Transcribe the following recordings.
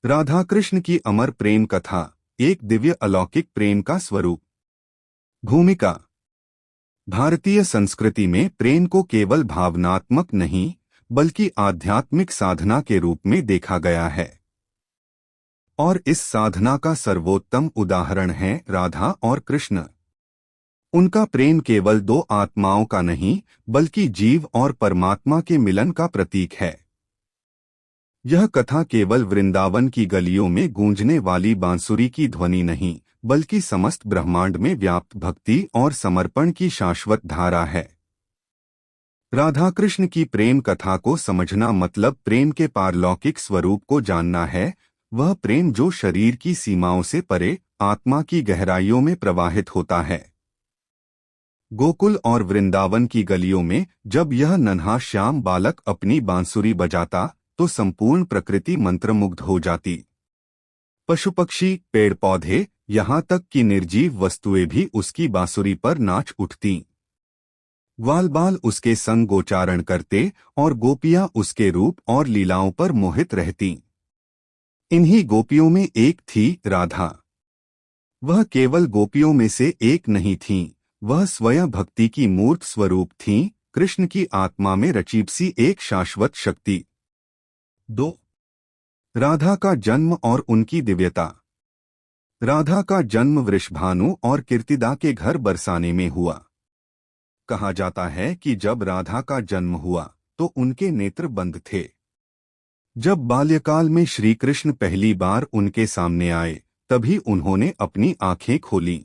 राधा कृष्ण की अमर प्रेम कथा, एक दिव्य अलौकिक प्रेम का स्वरूप। भूमिका। भारतीय संस्कृति में प्रेम को केवल भावनात्मक नहीं बल्कि आध्यात्मिक साधना के रूप में देखा गया है, और इस साधना का सर्वोत्तम उदाहरण है राधा और कृष्ण। उनका प्रेम केवल दो आत्माओं का नहीं बल्कि जीव और परमात्मा के मिलन का प्रतीक है। यह कथा केवल वृंदावन की गलियों में गूंजने वाली बांसुरी की ध्वनि नहीं बल्कि समस्त ब्रह्मांड में व्याप्त भक्ति और समर्पण की शाश्वत धारा है। राधा कृष्ण की प्रेम कथा को समझना मतलब प्रेम के पारलौकिक स्वरूप को जानना है। वह प्रेम जो शरीर की सीमाओं से परे आत्मा की गहराइयों में प्रवाहित होता है। गोकुल और वृंदावन की गलियों में जब यह नन्हा श्याम बालक अपनी बांसुरी बजाता तो संपूर्ण प्रकृति मंत्रमुग्ध हो जाती। पशु पक्षी, पेड़ पौधे, यहाँ तक कि निर्जीव वस्तुएं भी उसकी बांसुरी पर नाच उठतीं। ग्वाल बाल उसके संग गोचारण करते और गोपियां उसके रूप और लीलाओं पर मोहित रहतीं। इन्हीं गोपियों में एक थी राधा। वह केवल गोपियों में से एक नहीं थीं, वह स्वयं भक्ति की मूर्त स्वरूप थीं, कृष्ण की आत्मा में रचीबसी एक शाश्वत शक्ति। 2. राधा का जन्म और उनकी दिव्यता। राधा का जन्म वृषभानु और कीर्तिदा के घर बरसाने में हुआ। कहा जाता है कि जब राधा का जन्म हुआ तो उनके नेत्र बंद थे। जब बाल्यकाल में श्री कृष्ण पहली बार उनके सामने आए तभी उन्होंने अपनी आंखें खोलीं।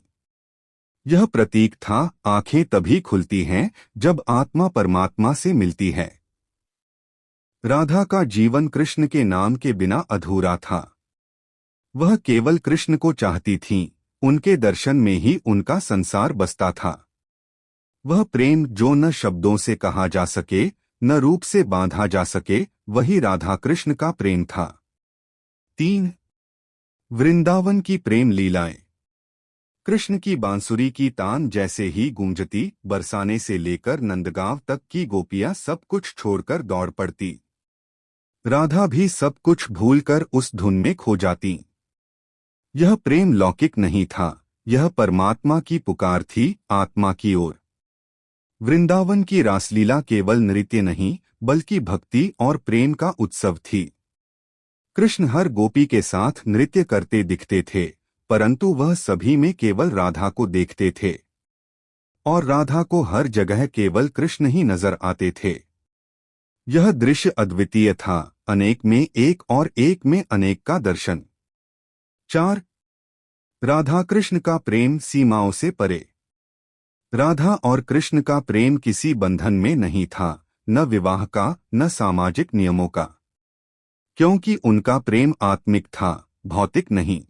यह प्रतीक था, आंखें तभी खुलती हैं जब आत्मा परमात्मा से मिलती है। राधा का जीवन कृष्ण के नाम के बिना अधूरा था। वह केवल कृष्ण को चाहती थीं, उनके दर्शन में ही उनका संसार बसता था। वह प्रेम जो न शब्दों से कहा जा सके न रूप से बांधा जा सके, वही राधा कृष्ण का प्रेम था। 3. वृंदावन की प्रेम लीलाएं। कृष्ण की बांसुरी की तान जैसे ही गूंजती, बरसाने से लेकर नंदगांव तक की गोपियां सब कुछ छोड़कर दौड़ पड़ती। राधा भी सब कुछ भूलकर उस धुन में खो जाती। यह प्रेम लौकिक नहीं था, यह परमात्मा की पुकार थी, आत्मा की ओर। वृंदावन की रासलीला केवल नृत्य नहीं बल्कि भक्ति और प्रेम का उत्सव थी। कृष्ण हर गोपी के साथ नृत्य करते दिखते थे, परंतु वह सभी में केवल राधा को देखते थे, और राधा को हर जगह केवल कृष्ण ही नजर आते थे। यह दृश्य अद्वितीय था, अनेक में एक और एक में अनेक का दर्शन। 4. राधा कृष्ण का प्रेम सीमाओं से परे। राधा और कृष्ण का प्रेम किसी बंधन में नहीं था, न विवाह का न सामाजिक नियमों का, क्योंकि उनका प्रेम आत्मिक था, भौतिक नहीं।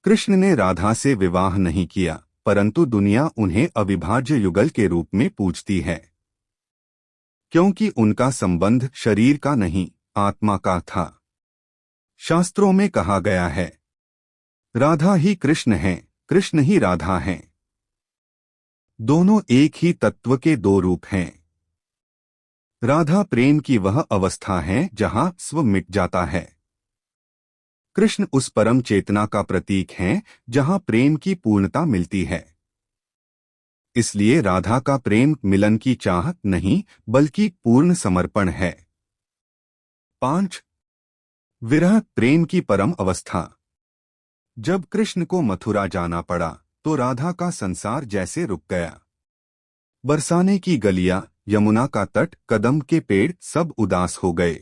कृष्ण ने राधा से विवाह नहीं किया, परंतु दुनिया उन्हें अविभाज्य युगल के रूप में पूजती है, क्योंकि उनका संबंध शरीर का नहीं आत्मा का था। शास्त्रों में कहा गया है, राधा ही कृष्ण हैं, कृष्ण ही राधा हैं। दोनों एक ही तत्व के दो रूप हैं। राधा प्रेम की वह अवस्था है जहां स्व मिट जाता है। कृष्ण उस परम चेतना का प्रतीक हैं जहां प्रेम की पूर्णता मिलती है। इसलिए राधा का प्रेम मिलन की चाह नहीं बल्कि पूर्ण समर्पण है। 5. विरह प्रेम की परम अवस्था। जब कृष्ण को मथुरा जाना पड़ा तो राधा का संसार जैसे रुक गया। बरसाने की गलियां, यमुना का तट, कदम के पेड़ सब उदास हो गए।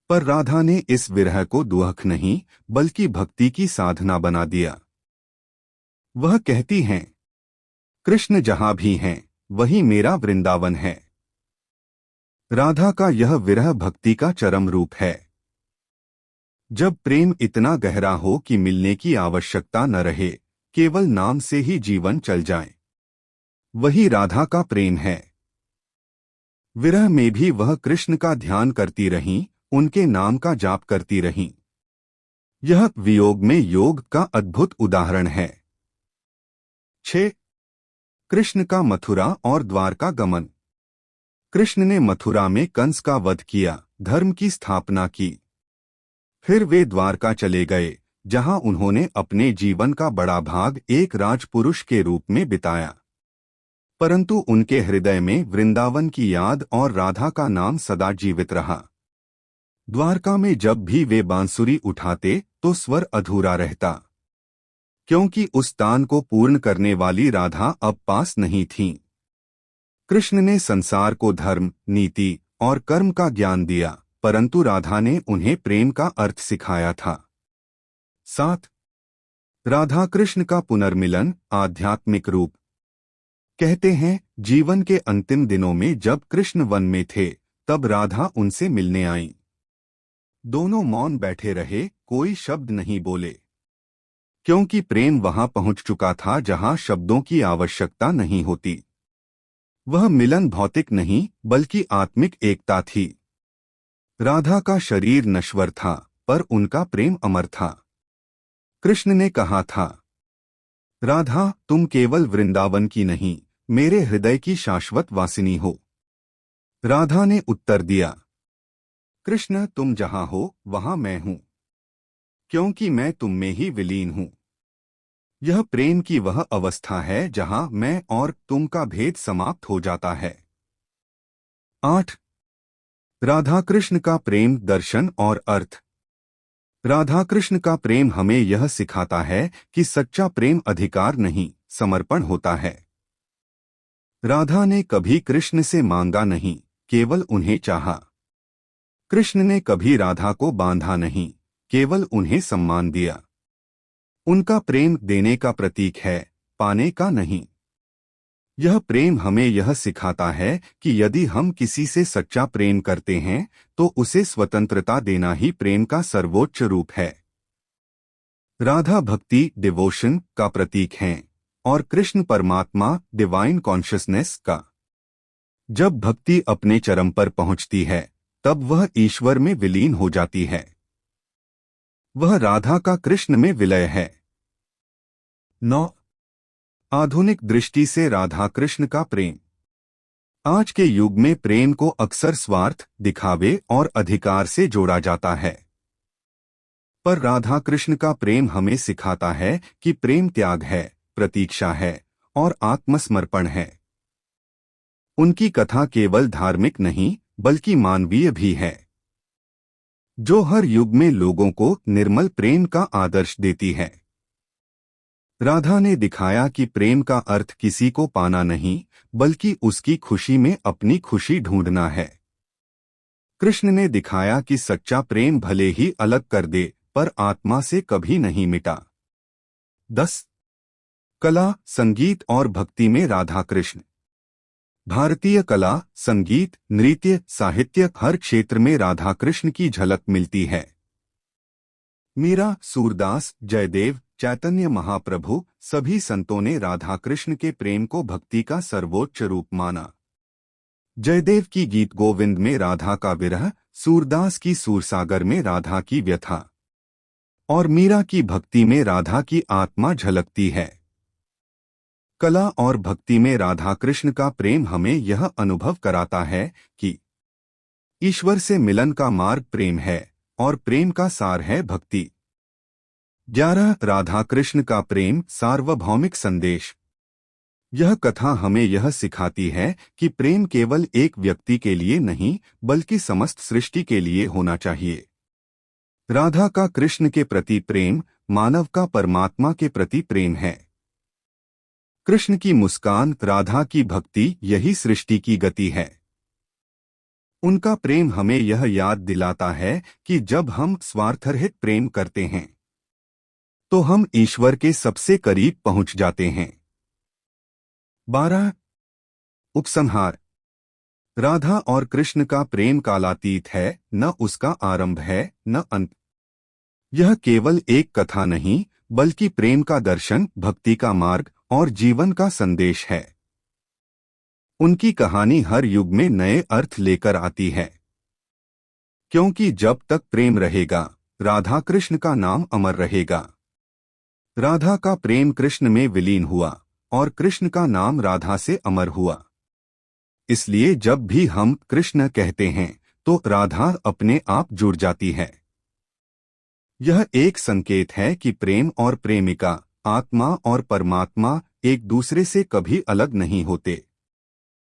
पर राधा ने इस विरह को दुख नहीं बल्कि भक्ति की साधना बना दिया। वह कहती हैं, कृष्ण जहां भी हैं वही मेरा वृंदावन है। राधा का यह विरह भक्ति का चरम रूप है। जब प्रेम इतना गहरा हो कि मिलने की आवश्यकता न रहे, केवल नाम से ही जीवन चल जाए, वही राधा का प्रेम है। विरह में भी वह कृष्ण का ध्यान करती रहीं, उनके नाम का जाप करती रहीं। यह वियोग में योग का अद्भुत उदाहरण है। 6. कृष्ण का मथुरा और द्वारका गमन। कृष्ण ने मथुरा में कंस का वध किया, धर्म की स्थापना की। फिर वे द्वारका चले गए, जहां उन्होंने अपने जीवन का बड़ा भाग एक राजपुरुष के रूप में बिताया। परंतु उनके हृदय में वृंदावन की याद और राधा का नाम सदा जीवित रहा। द्वारका में जब भी वे बांसुरी उठाते तो स्वर अधूरा रहता, क्योंकि उस तान को पूर्ण करने वाली राधा अब पास नहीं थीं। कृष्ण ने संसार को धर्म, नीति और कर्म का ज्ञान दिया, परंतु राधा ने उन्हें प्रेम का अर्थ सिखाया था। 7. राधा कृष्ण का पुनर्मिलन, आध्यात्मिक रूप। कहते हैं, जीवन के अंतिम दिनों में जब कृष्ण वन में थे, तब राधा उनसे मिलने आईं। दोनों मौन बैठे रहे, कोई शब्द नहीं बोले, क्योंकि प्रेम वहां पहुंच चुका था जहां शब्दों की आवश्यकता नहीं होती। वह मिलन भौतिक नहीं बल्कि आत्मिक एकता थी। राधा का शरीर नश्वर था, पर उनका प्रेम अमर था। कृष्ण ने कहा था, राधा, तुम केवल वृंदावन की नहीं, मेरे हृदय की शाश्वत वासिनी हो। राधा ने उत्तर दिया, कृष्ण, तुम जहां हो वहां मैं हूं, क्योंकि मैं तुम में ही विलीन हूं। यह प्रेम की वह अवस्था है जहां मैं और तुम का भेद समाप्त हो जाता है। 8. राधा कृष्ण का प्रेम, दर्शन और अर्थ। राधा कृष्ण का प्रेम हमें यह सिखाता है कि सच्चा प्रेम अधिकार नहीं, समर्पण होता है। राधा ने कभी कृष्ण से मांगा नहीं, केवल उन्हें चाहा। कृष्ण ने कभी राधा को बांधा नहीं, केवल उन्हें सम्मान दिया। उनका प्रेम देने का प्रतीक है, पाने का नहीं। यह प्रेम हमें यह सिखाता है कि यदि हम किसी से सच्चा प्रेम करते हैं तो उसे स्वतंत्रता देना ही प्रेम का सर्वोच्च रूप है। राधा भक्ति, डिवोशन का प्रतीक हैं और कृष्ण परमात्मा, डिवाइन कॉन्शियसनेस का। जब भक्ति अपने चरम पर पहुंचती है, तब वह ईश्वर में विलीन हो जाती है। वह राधा का कृष्ण में विलय है। 9. आधुनिक दृष्टि से राधा कृष्ण का प्रेम। आज के युग में प्रेम को अक्सर स्वार्थ, दिखावे और अधिकार से जोड़ा जाता है, पर राधा कृष्ण का प्रेम हमें सिखाता है कि प्रेम त्याग है, प्रतीक्षा है और आत्मसमर्पण है। उनकी कथा केवल धार्मिक नहीं बल्कि मानवीय भी है, जो हर युग में लोगों को निर्मल प्रेम का आदर्श देती है। राधा ने दिखाया कि प्रेम का अर्थ किसी को पाना नहीं बल्कि उसकी खुशी में अपनी खुशी ढूंढना है। कृष्ण ने दिखाया कि सच्चा प्रेम भले ही अलग कर दे, पर आत्मा से कभी नहीं मिटा। 10. कला, संगीत और भक्ति में राधा कृष्ण। भारतीय कला, संगीत, नृत्य, साहित्य, हर क्षेत्र में राधा कृष्ण की झलक मिलती है। मीरा, सूरदास, जयदेव, चैतन्य महाप्रभु, सभी संतों ने राधा कृष्ण के प्रेम को भक्ति का सर्वोच्च रूप माना। जयदेव की गीत गोविंद में राधा का विरह, सूरदास की सूरसागर में राधा की व्यथा और मीरा की भक्ति में राधा की आत्मा झलकती है। कला और भक्ति में राधा कृष्ण का प्रेम हमें यह अनुभव कराता है कि ईश्वर से मिलन का मार्ग प्रेम है और प्रेम का सार है भक्ति। 11. राधा कृष्ण का प्रेम, सार्वभौमिक संदेश। यह कथा हमें यह सिखाती है कि प्रेम केवल एक व्यक्ति के लिए नहीं बल्कि समस्त सृष्टि के लिए होना चाहिए। राधा का कृष्ण के प्रति प्रेम, मानव का परमात्मा के प्रति प्रेम है। कृष्ण की मुस्कान, राधा की भक्ति, यही सृष्टि की गति है। उनका प्रेम हमें यह याद दिलाता है कि जब हम स्वार्थरहित प्रेम करते हैं तो हम ईश्वर के सबसे करीब पहुंच जाते हैं। 12. उपसंहार। राधा और कृष्ण का प्रेम कालातीत है, न उसका आरंभ है न अंत। यह केवल एक कथा नहीं बल्कि प्रेम का दर्शन, भक्ति का मार्ग और जीवन का संदेश है। उनकी कहानी हर युग में नए अर्थ लेकर आती है, क्योंकि जब तक प्रेम रहेगा, राधा कृष्ण का नाम अमर रहेगा। राधा का प्रेम कृष्ण में विलीन हुआ और कृष्ण का नाम राधा से अमर हुआ। इसलिए जब भी हम कृष्ण कहते हैं तो राधा अपने आप जुड़ जाती है। यह एक संकेत है कि प्रेम और प्रेमिका, आत्मा और परमात्मा एक दूसरे से कभी अलग नहीं होते।